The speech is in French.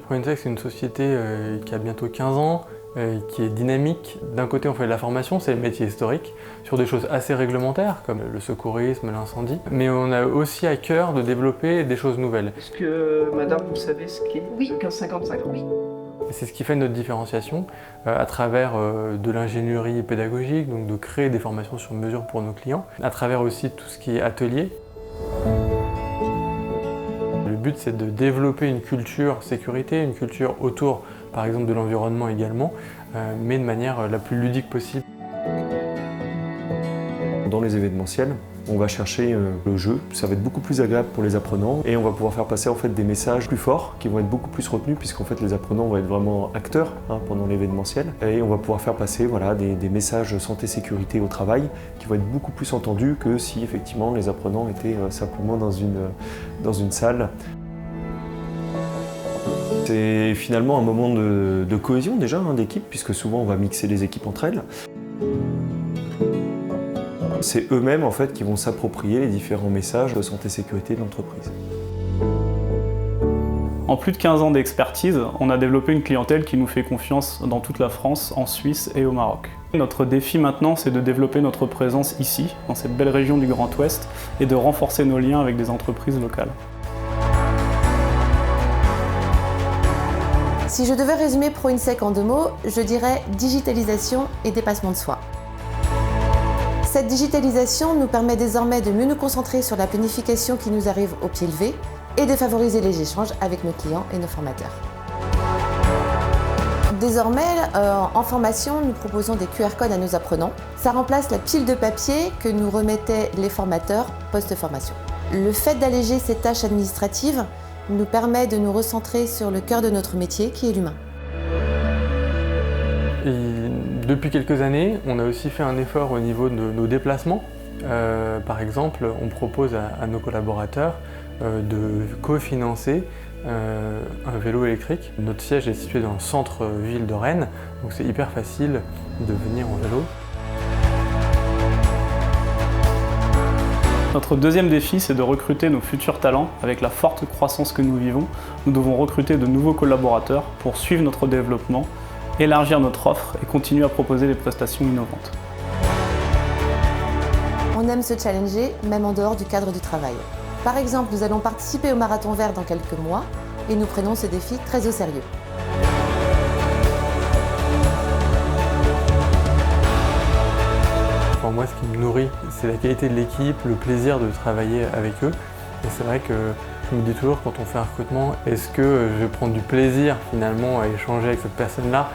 ProInsect, c'est une société qui a bientôt 15 ans, qui est dynamique. D'un côté, on fait de la formation, c'est le métier historique, sur des choses assez réglementaires, comme le secourisme, l'incendie. Mais on a aussi à cœur de développer des choses nouvelles. Est-ce que, madame, vous savez ce qu'est Oui. le 1555? Oui. C'est ce qui fait notre différenciation à travers de l'ingénierie pédagogique, donc de créer des formations sur mesure pour nos clients, à travers aussi tout ce qui est atelier. Le but, c'est de développer une culture sécurité, une culture autour, par exemple, de l'environnement également, mais de manière la plus ludique possible. Dans les événementiels, on va chercher le jeu, ça va être beaucoup plus agréable pour les apprenants et on va pouvoir faire passer en fait des messages plus forts qui vont être beaucoup plus retenus puisqu'en fait les apprenants vont être vraiment acteurs pendant l'événementiel et on va pouvoir faire passer des messages santé-sécurité au travail qui vont être beaucoup plus entendus que si effectivement les apprenants étaient simplement dans une salle. C'est finalement un moment de cohésion déjà d'équipe puisque souvent on va mixer les équipes entre elles. C'est eux-mêmes en fait qui vont s'approprier les différents messages de santé-sécurité de l'entreprise. En plus de 15 ans d'expertise, on a développé une clientèle qui nous fait confiance dans toute la France, en Suisse et au Maroc. Notre défi maintenant, c'est de développer notre présence ici, dans cette belle région du Grand Ouest, et de renforcer nos liens avec des entreprises locales. Si je devais résumer ProInsect en 2 mots, je dirais digitalisation et dépassement de soi. Cette digitalisation nous permet désormais de mieux nous concentrer sur la planification qui nous arrive au pied levé et de favoriser les échanges avec nos clients et nos formateurs. Désormais, en formation, nous proposons des QR codes à nos apprenants. Ça remplace la pile de papier que nous remettaient les formateurs post-formation. Le fait d'alléger ces tâches administratives nous permet de nous recentrer sur le cœur de notre métier qui est l'humain. Depuis quelques années, on a aussi fait un effort au niveau de nos déplacements. Par exemple, on propose à nos collaborateurs de cofinancer un vélo électrique. Notre siège est situé dans le centre-ville de Rennes, donc c'est hyper facile de venir en vélo. Notre deuxième défi, c'est de recruter nos futurs talents. Avec la forte croissance que nous vivons, nous devons recruter de nouveaux collaborateurs pour suivre notre développement, élargir notre offre et continuer à proposer des prestations innovantes. On aime se challenger, même en dehors du cadre du travail. Par exemple, nous allons participer au Marathon Vert dans quelques mois et nous prenons ce défi très au sérieux. Pour moi, ce qui me nourrit, c'est la qualité de l'équipe, le plaisir de travailler avec eux. Et c'est vrai que je me dis toujours, quand on fait un recrutement, est-ce que je vais prendre du plaisir finalement à échanger avec cette personne-là